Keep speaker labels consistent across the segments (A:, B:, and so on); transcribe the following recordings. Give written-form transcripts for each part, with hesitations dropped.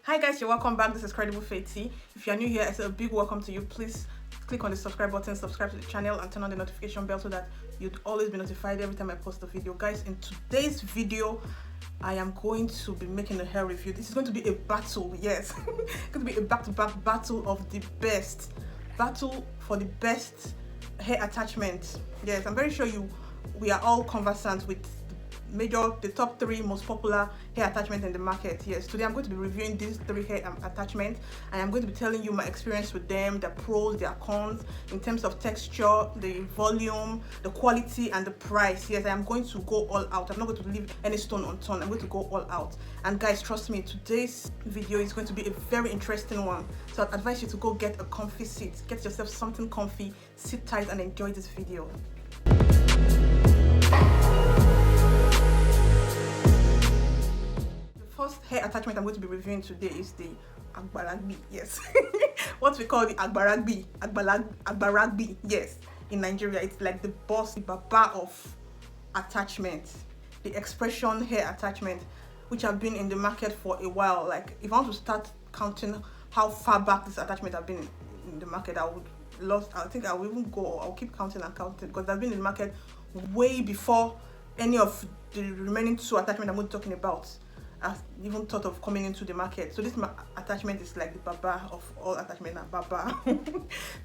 A: Hi guys, you're welcome back. This is Credible Fati. If you're new here, I say a big welcome to you. Please click on the subscribe button, subscribe to the channel, and turn on the notification bell so that you'd always be notified every time I post a video. Guys, in today's video, I am going to be making a hair review. This is going to be a battle, yes. It's going to be a back-to-back battle of the best. Battle for the best hair attachment. Yes, I'm very sure we are all conversant with the top 3 most popular hair attachments in the market. Yes, today I'm going to be reviewing these 3 hair attachments, and I'm going to be telling you my experience with them, their pros, their cons, in terms of texture, the volume, the quality, and the price. Yes, I am going to go all out. I'm not going to leave any stone unturned. I'm going to go all out. And guys, trust me, today's video is going to be a very interesting one. So I'd advise you to go get a comfy seat, get yourself something comfy, sit tight, and enjoy this video. First hair attachment I'm going to be reviewing today is the Agbaragbi. Yes. What we call the Agbaragbi. Yes, in Nigeria it's like the boss, the baba of attachments, the expression hair attachment, which have been in the market for a while. Like, if I want to start counting how far back this attachment have been in the market, I think I will even go. I'll keep counting and counting, because they've been in the market way before any of the remaining 2 attachments I'm going to be talking about I've even thought of coming into the market. So this attachment is like the baba of all attachments, baba.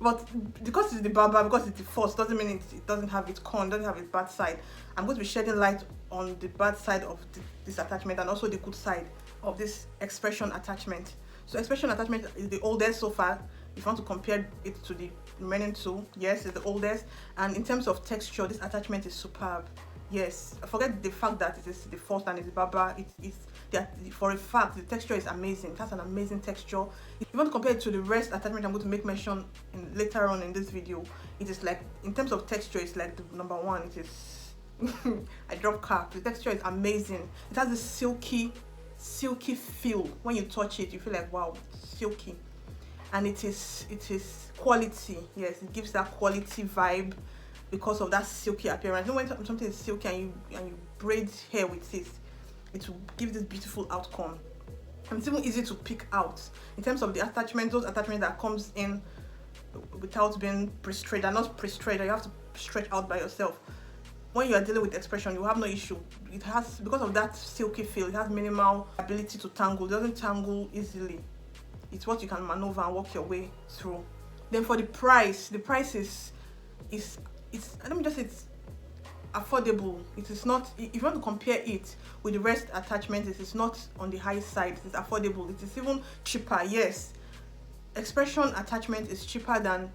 A: But because it's the baba, because it's the first, doesn't mean it doesn't have its con, doesn't have its bad side. I'm going to be shedding light on the bad side of this attachment, and also the good side of this expression attachment. So expression attachment is the oldest so far. If you want to compare it to the remaining 2, yes, it's the oldest. And in terms of texture, this attachment is superb. Yes, forget the fact that it is the first and it's the baba. For a fact, the texture is amazing. It has an amazing texture. If you want to compare it to the rest attachment I'm going to make mention later on in this video, it is like, in terms of texture, it's like the number 1. It is I drop cap. The texture is amazing. It has this silky feel. When you touch it, you feel like, wow, silky. And it is quality. Yes, it gives that quality vibe because of that silky appearance. You know, when something is silky and you braid hair with it, it will give this beautiful outcome. And it's even easy to pick out. In terms of the attachment, those attachments that comes in without being pre-straight, are not pre-straight, you have to stretch out by yourself. When you are dealing with expression, you have no issue. It has, because of that silky feel, it has minimal ability to tangle. It doesn't tangle easily. It's what you can maneuver and work your way through. Then for the price is let me just say, it's affordable. It is not, if you want to compare it with the rest attachments, it is not on the high side. It is affordable. It is even cheaper. Yes, expression attachment is cheaper than,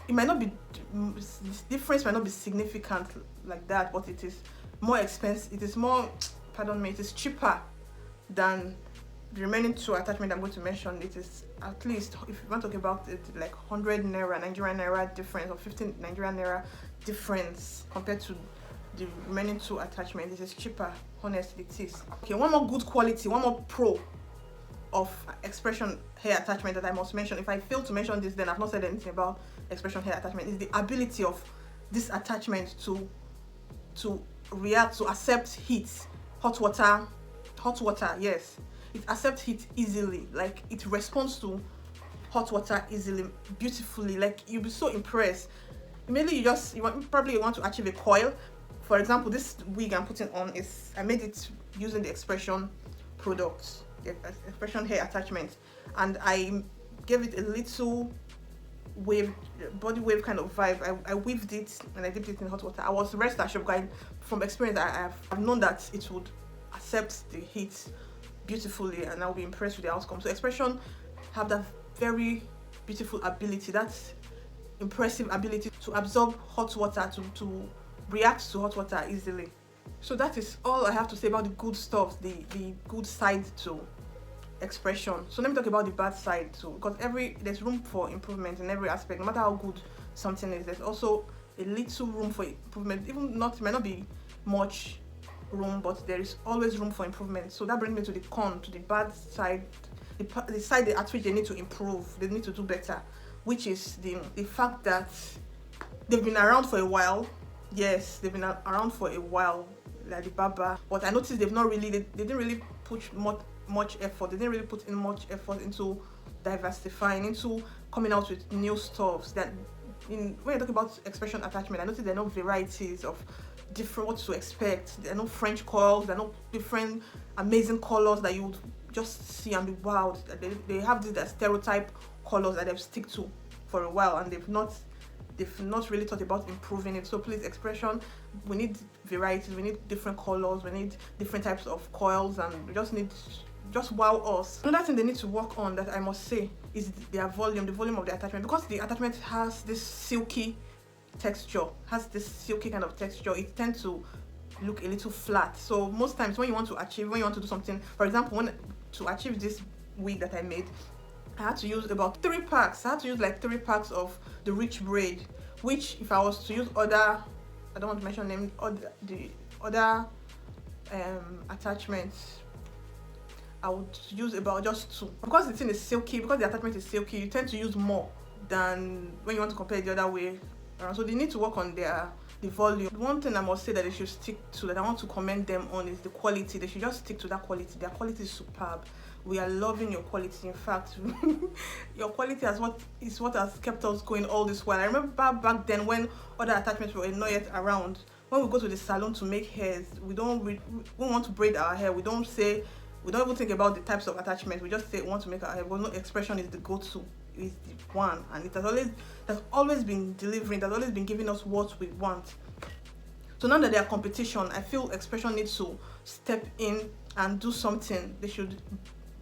A: it might not be, this difference might not be significant like that, but it is more expensive. It is more, pardon me, it is cheaper than the remaining 2 attachments I'm going to mention. It is at least, if you want to talk about it, like 100 naira, Nigerian naira difference, or 15 Nigerian naira difference compared to the remaining 2 attachments. It is cheaper, honestly it is. Okay, one more good quality, one more pro of expression hair attachment that I must mention. If I fail to mention this, then I've not said anything about expression hair attachment. Is the ability of this attachment to react, to accept heat, hot water, yes. It accepts heat easily. Like, it responds to hot water easily, beautifully. Like, you'll be so impressed. Immediately you probably want to achieve a coil. For example, this wig I'm putting on I made it using the expression products, the expression hair attachment, and I gave it a little wave, body wave kind of vibe. I weaved it and I dipped it in hot water. I was rest assured, guys, from experience, I've known that it would accept the heat beautifully, and I'll be impressed with the outcome. So expression have that very beautiful ability, that's impressive ability to absorb hot water, to react to hot water easily. So that is all I have to say about the good stuff, the good side to expression. So let me talk about the bad side too, because there's room for improvement in every aspect. No matter how good something is, there's also a little room for improvement. It might not be much room, but there is always room for improvement. So that brings me to the con, to the bad side, the side at which they need to improve, they need to do better, which is the fact that they've been around for a while. Yes, they've been around for a while, like the baba, but I noticed they didn't really push much effort. They didn't really put in much effort into diversifying, into coming out with new stuffs. That when you talk about expression attachment, I noticed there are no varieties of different what to expect. There are no French coils, there are no different amazing colors that you would just see and be wowed. They have these stereotype colors that they've stick to for a while, and they've not really thought about improving it. So please, expression, we need varieties, we need different colors, we need different types of coils, and we just need wow us. Another thing they need to work on, that I must say, is their volume, the volume of the attachment, because the attachment has this silky texture, kind of texture. It tends to look a little flat. So most times when you want to do something, for example, to achieve this wig that I made, I had to use about 3 packs. I had to use like 3 packs of the rich braid, which if I was to use other, I don't want to mention them, the other attachments, I would use about just 2. Because the thing is silky, because the attachment is silky, you tend to use more than when you want to compare it the other way around. So they need to work on the volume. One thing I must say that they should stick to, that I want to commend them on, is the quality. They should just stick to that quality. Their quality is superb. We are loving your quality. In fact, your quality is what has kept us going all this while. I remember back then when other attachments were not yet around. When we go to the salon to make hairs, we want to braid our hair. We don't even think about the types of attachments. We just say we want to make our hair. But no, expression is the go-to, is the one, and it has always been delivering. It has always been giving us what we want. So now that they are competition, I feel expression needs to step in and do something. They should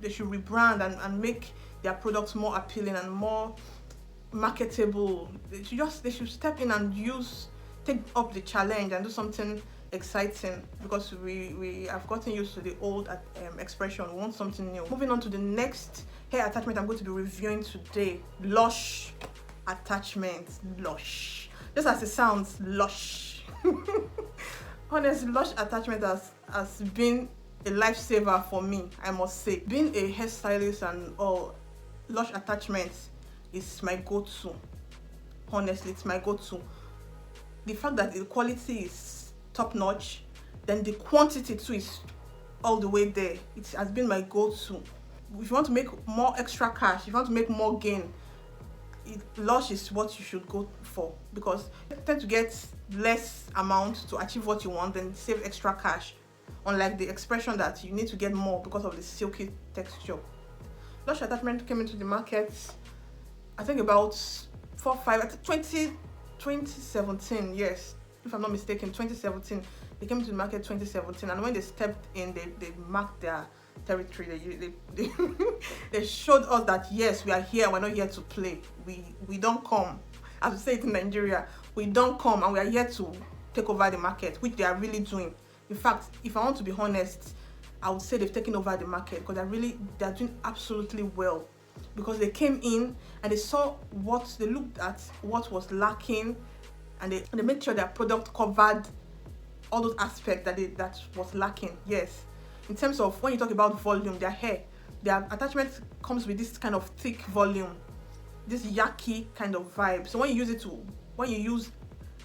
A: rebrand and make their products more appealing and more marketable. They should step in and take up the challenge and do something exciting, because we have gotten used to the old expression. We want something new. Moving on to the next hair attachment I'm going to be reviewing today, Lush attachment. Lush, just as it sounds, Lush. Honestly, Lush attachment has been a lifesaver for me, I must say. Being a hairstylist and all, Lush attachment is my go-to. Honestly, it's my go-to. The fact that the quality is top-notch, then the quantity too is all the way there. It has been my go-to. If you want to make more extra cash, if you want to make more gain, Lush is what you should go for, because you tend to get less amount to achieve what you want and save extra cash, unlike the expression that you need to get more because of the silky texture. Lush attachment came into the market, I think about 2017, yes, if I'm not mistaken, 2017. They came to the market 2017, and when they stepped in, they marked their territory. They showed us that yes, we are here, we're not here to play. We don't come, as we say it in Nigeria, we don't come, and we are here to take over the market, which they are really doing. In fact, if I want to be honest, I would say they've taken over the market, because they're doing absolutely well, because they came in and they saw they looked at what was lacking, and they made sure their product covered all those aspects that was lacking. Yes, in terms of when you talk about volume, their attachment comes with this kind of thick volume, this yucky kind of vibe. So when you use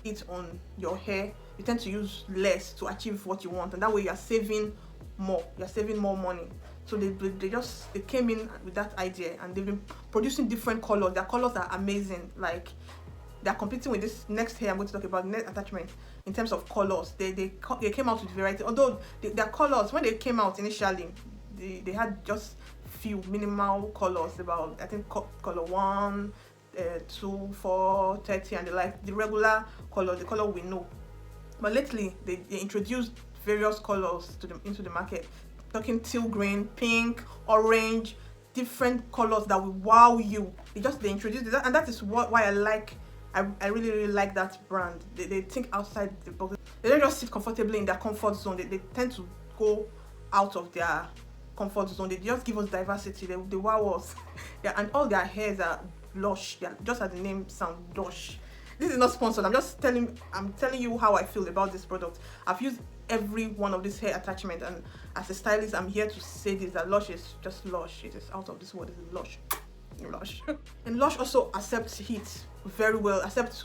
A: it on your hair, you tend to use less to achieve what you want, and that way you're saving more. You're saving more money. So they came in with that idea, and they've been producing different colors. Their colors are amazing. Like, they're competing with this next hair I'm going to talk about, next attachment, in terms of colors. They came out with variety. Although their colors, when they came out initially, they had just few minimal colors, about I think color 1, 2, 4, 30, and the regular color, the color we know. But lately they introduced various colors into the market, talking teal green, pink, orange, different colors that will wow you. They introduced that, and that is why I really, really like that brand. They think outside the box. They don't just sit comfortably in their comfort zone. They tend to go out of their comfort zone. They just give us diversity. They wow us. Yeah, and all their hairs are lush. Yeah, just as the name sounds, lush. This is not sponsored. I'm telling you how I feel about this product. I've used every one of these hair attachments, and as a stylist, I'm here to say this, that Lush is just lush. It is out of this world. It is lush. And Lush also accepts heat very well, accepts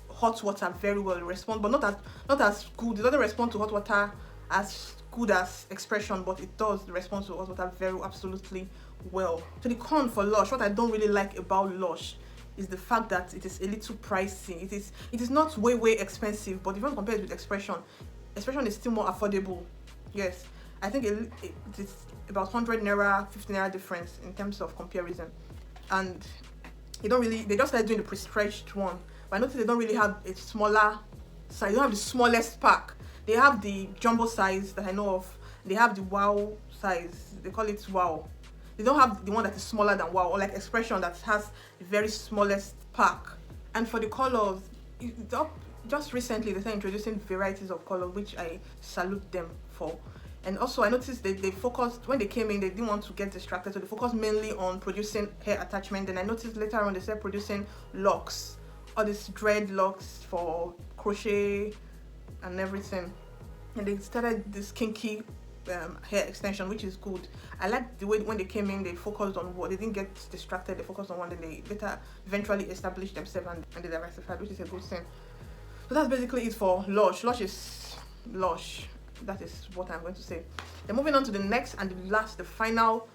A: hot water very well, respond, but not as good. It doesn't respond to hot water as good as expression, but it does respond to hot water very absolutely well. So the con for Lush, what I don't really like about Lush is the fact that it is a little pricey. It is not way expensive, but if you want to compare it with expression is still more affordable. Yes, I think it is about 100 naira, 50 naira difference in terms of comparison. And they just started doing the pre-stretched one, but I noticed they don't really have a smaller size. They don't have the smallest pack. They have the jumbo size that I know of. They have the wow size. They call it wow. They don't have the one that is smaller than wow, or like expression that has the very smallest pack. And for the colors, just recently they started introducing varieties of color, which I salute them for. And also I noticed they focused, when they came in, they didn't want to get distracted, so they focused mainly on producing hair attachment. Then I noticed later on they started producing locks, all these dreadlocks for crochet and everything. And they started this kinky hair extension, which is good. I like the way when they came in, they focused on what, they didn't get distracted, they focused on one, then they later eventually established themselves and they diversified, which is a good thing. So that's basically it for Lush. Lush is Lush. That is what I'm going to say. Then moving on to the next and the final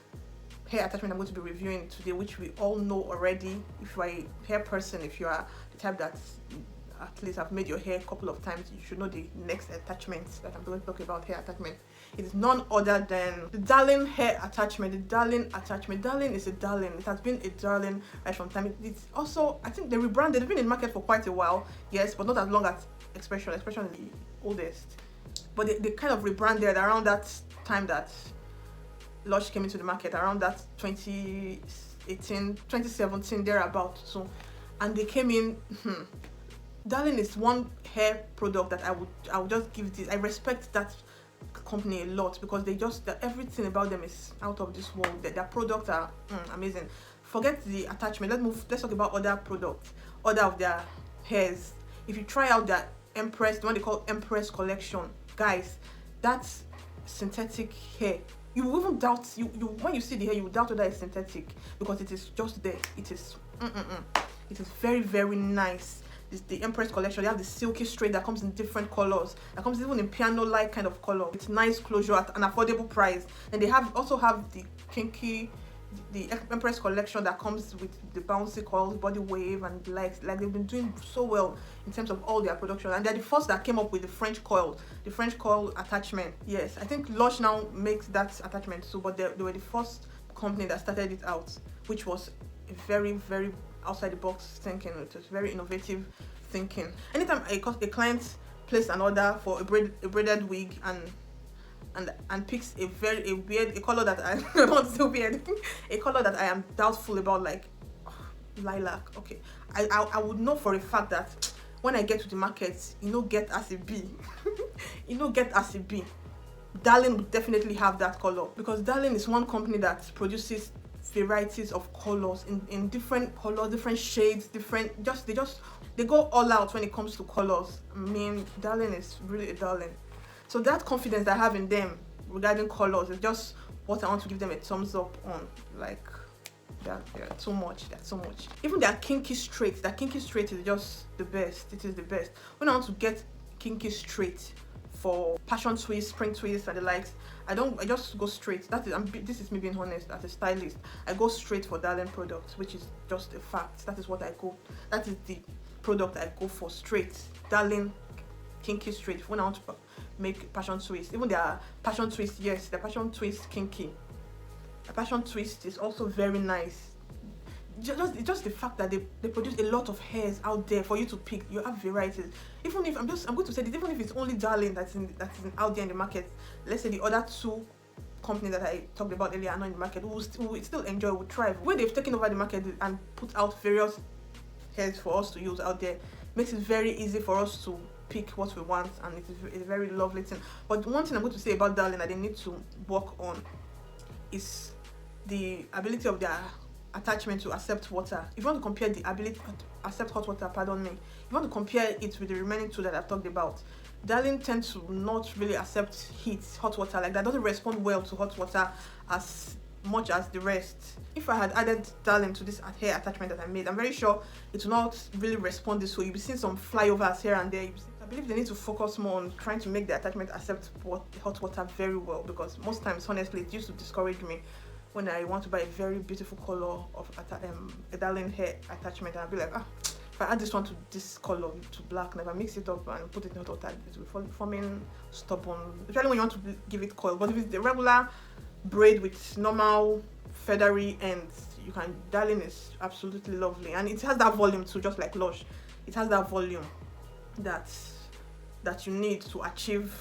A: hair attachment I'm going to be reviewing today, which we all know already. If you are a hair person, if you are the type that at least have made your hair a couple of times, you should know the next attachment that I'm going to talk about, hair attachment. It is none other than the Darling hair attachment. The Darling attachment. Darling is a darling. It has been a darling right from time. It's also, I think they rebranded. They've been in the market for quite a while, yes, but not as long as Expression. Expression is the oldest. But they kind of rebranded around that time that Lush came into the market, around that 2018, 2017, thereabout. So, and they came in. Darling is one hair product that I would just give this. I respect that company a lot because everything about them is out of this world. Their products are amazing. Forget the attachment. Let's talk about other products, other of their hairs. If you try out their Empress, the one they call Empress collection, guys, that's synthetic hair. You will even doubt when you see the hair, you will doubt whether it's synthetic because it is just there. It is very nice. It's the Empress collection. They have the silky straight that comes in different colors, that comes even in piano like kind of color. It's nice closure at an affordable price. And they also have the kinky, the Empress collection that comes with the bouncy coils, body wave, and like they've been doing so well in terms of all their production. And they're the first that came up with the French coil attachment. Yes, I think Lush now makes that attachment too, but they were the first company that started it out, which was a very outside the box thinking. It was very innovative thinking. Anytime a client placed an order for a braided wig and picks a color that I don't want to say weird, a color that I am doubtful about, like lilac, okay, I would know for a fact that when I get to the market, get as a B get as a B, Darling would definitely have that color, because Darling is one company that produces varieties of colors in different colors, different shades, they go all out when it comes to colors. I mean, Darling is really a darling. So that confidence that I have in them regarding colors is just what I want to give them a thumbs up on. Like, they're so much. Even their kinky straight is just the best. It is the best. When I want to get kinky straight for passion twist, spring twist, and the likes, I just go straight. This is me being honest as a stylist. I go straight for Darling products, which is just a fact. That is what I go. That is the product I go for, straight. Darling kinky straight. When I want to make passion twist, even their passion twist, yes, their passion twist kinky. The passion twist is also very nice. Just the fact that they produce a lot of hairs out there for you to pick. You have varieties. Even if I'm going to say this, even if it's only Darling that's out there in the market, let's say the other two companies that I talked about earlier are not in the market, we will still enjoy, will thrive. When they've taken over the market and put out various hairs for us to use out there, makes it very easy for us to pick what we want, and it's a very lovely thing. But one thing I'm going to say about Darling that they need to work on is the ability of their attachment to accept water. If you want to compare the ability to accept hot water, if you want to compare it with the remaining two that I've talked about, Darling tends to not really accept hot water like that. Doesn't respond well to hot water as much as the rest. If I had added Darling to this hair attachment that I made, I'm very sure it will not really respond this way. You'll be seeing some flyovers here and there. believe they need to focus more on trying to make the attachment accept hot water very well, because most times, honestly, it used to discourage me when I want to buy a very beautiful color of a darling hair attachment, and I'll be like, if I add this one to this color to black, and if I mix it up and put it in hot water, it will be forming stubborn, especially when you want to give it coil. But if it's the regular braid with normal feathery ends, you can, darling is absolutely lovely, and it has that volume too, just like Lush. It has that volume that you need to achieve,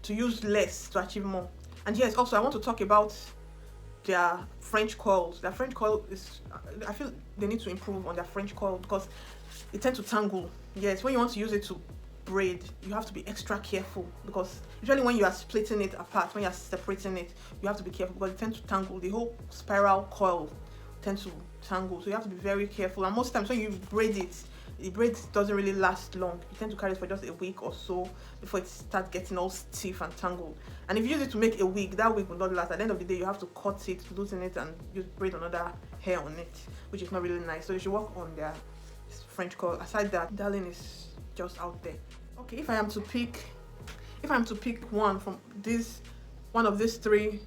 A: to use less to achieve more. And yes, also I want to talk about their French coils. Their French coil is, I feel they need to improve on their French coil, because it tends to tangle. Yes, when you want to use it to braid, you have to be extra careful, because usually when you are splitting it apart, when you are separating it, you have to be careful, because it tends to tangle. The whole spiral coil tends to tangle, so you have to be very careful. And most times when you braid it, the braid doesn't really last long. You tend to carry it for just a week or so before it starts getting all stiff and tangled. And if you use it to make a wig, that wig will not last. At the end of the day, you have to cut it, loosen it, and use braid another hair on it, which is not really nice. So you should work on their French coil. Aside that, darling is just out there. Okay, if I am to pick one from one of these three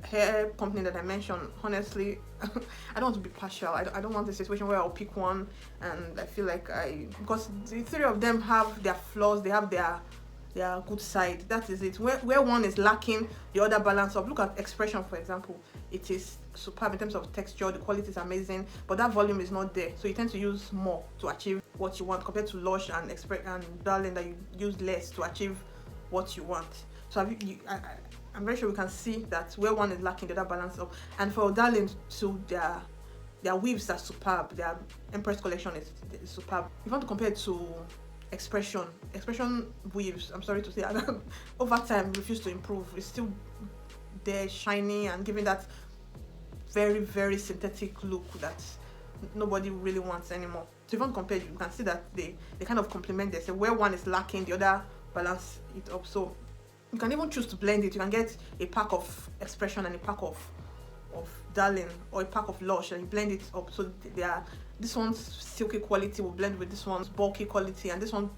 A: hair company that I mentioned, honestly, I don't want to be partial. I don't want a situation where I'll pick one and I feel like because the three of them have their flaws, they have their good side. That is it. Where one is lacking, the other balance up. Look at Expression, for example. It is superb in terms of texture, the quality is amazing, but that volume is not there, so you tend to use more to achieve what you want, compared to Lush and Darling, that you use less to achieve what you want. So I'm very sure we can see that where one is lacking, the other balance up. And for Darling too, their weaves are superb. Their Empress collection is superb. If you want to compare it to Expression weaves, I'm sorry to say, over time refuse to improve. It's still there, shiny and giving that very, very synthetic look that nobody really wants anymore. So if you want to compare, you can see that they kind of complement this. So where one is lacking, the other balance it up. So you can even choose to blend it. You can get a pack of Expression and a pack of Darling, or a pack of Lush, and you blend it up. So this one's silky quality will blend with this one's bulky quality, and this one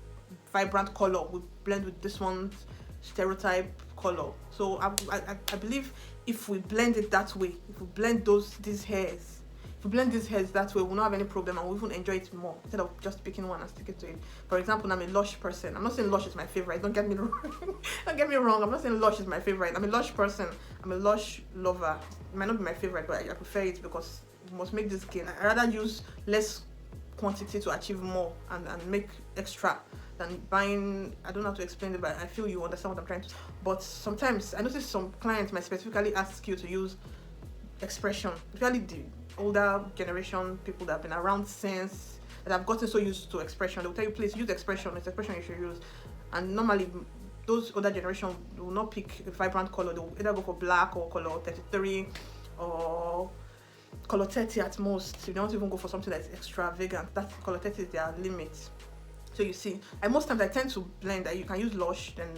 A: vibrant color will blend with this one's stereotype color. So I believe if we blend it that way, if we blend these hairs that way, we'll not have any problem, and we'll even enjoy it more, instead of just picking one and sticking to it. For example, I'm a Lush person. I'm not saying Lush is my favorite, don't get me wrong. I'm not saying Lush is my favorite. I'm a Lush person. I'm a Lush lover. It might not be my favorite, but I prefer it because you must make this gain. I rather use less quantity to achieve more and make extra than buying. I don't know how to explain it, but I feel you understand what I'm trying to. But sometimes I notice some clients might specifically ask you to use Expression, especially the older generation, people that have been around since, that have gotten so used to Expression. They'll tell you, please use Expression, it's Expression you should use. And normally those older generation will not pick a vibrant color. They'll either go for black or color 33 or color 30 at most. They don't even go for something that's extravagant. That color 30 is their limit. So you see, most times I tend to blend. You can use Lush, then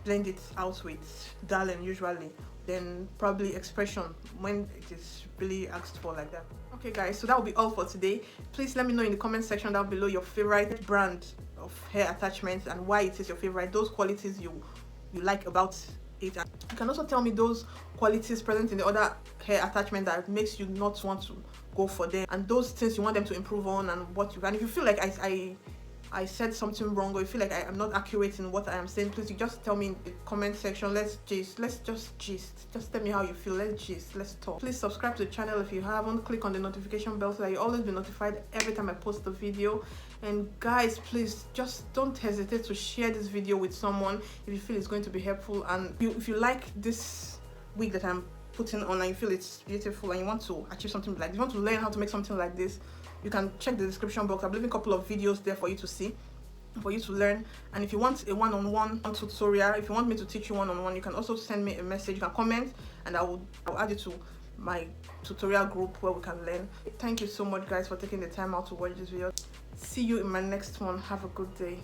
A: blend it out with Darling usually, then probably Expression when it is really asked for like that. Okay guys, so that will be all for today. Please let me know in the comment section down below your favorite brand of hair attachments and why it is your favorite, those qualities you like about it. And you can also tell me those qualities present in the other hair attachment that makes you not want to go for them, and those things you want them to improve on, and what you can. If you feel like I said something wrong, or you feel like I am not accurate in what I am saying, please you just tell me in the comment section. Let's just gist. Just tell me how you feel. Let's gist. Let's talk. Please subscribe to the channel if you haven't. Click on the notification bell so that you always be notified every time I post a video. And guys, please just don't hesitate to share this video with someone if you feel it's going to be helpful. And if you like this wig that I'm putting on and you feel it's beautiful and you want to achieve something like this, you want to learn how to make something like this, you can check the description box. I've left a couple of videos there for you to see, for you to learn. And if you want a one-on-one tutorial, if you want me to teach you one-on-one, you can also send me a message. You can comment and I'll add you to my tutorial group where we can learn. Thank you so much guys for taking the time out to watch this video. See you in my next one. Have a good day.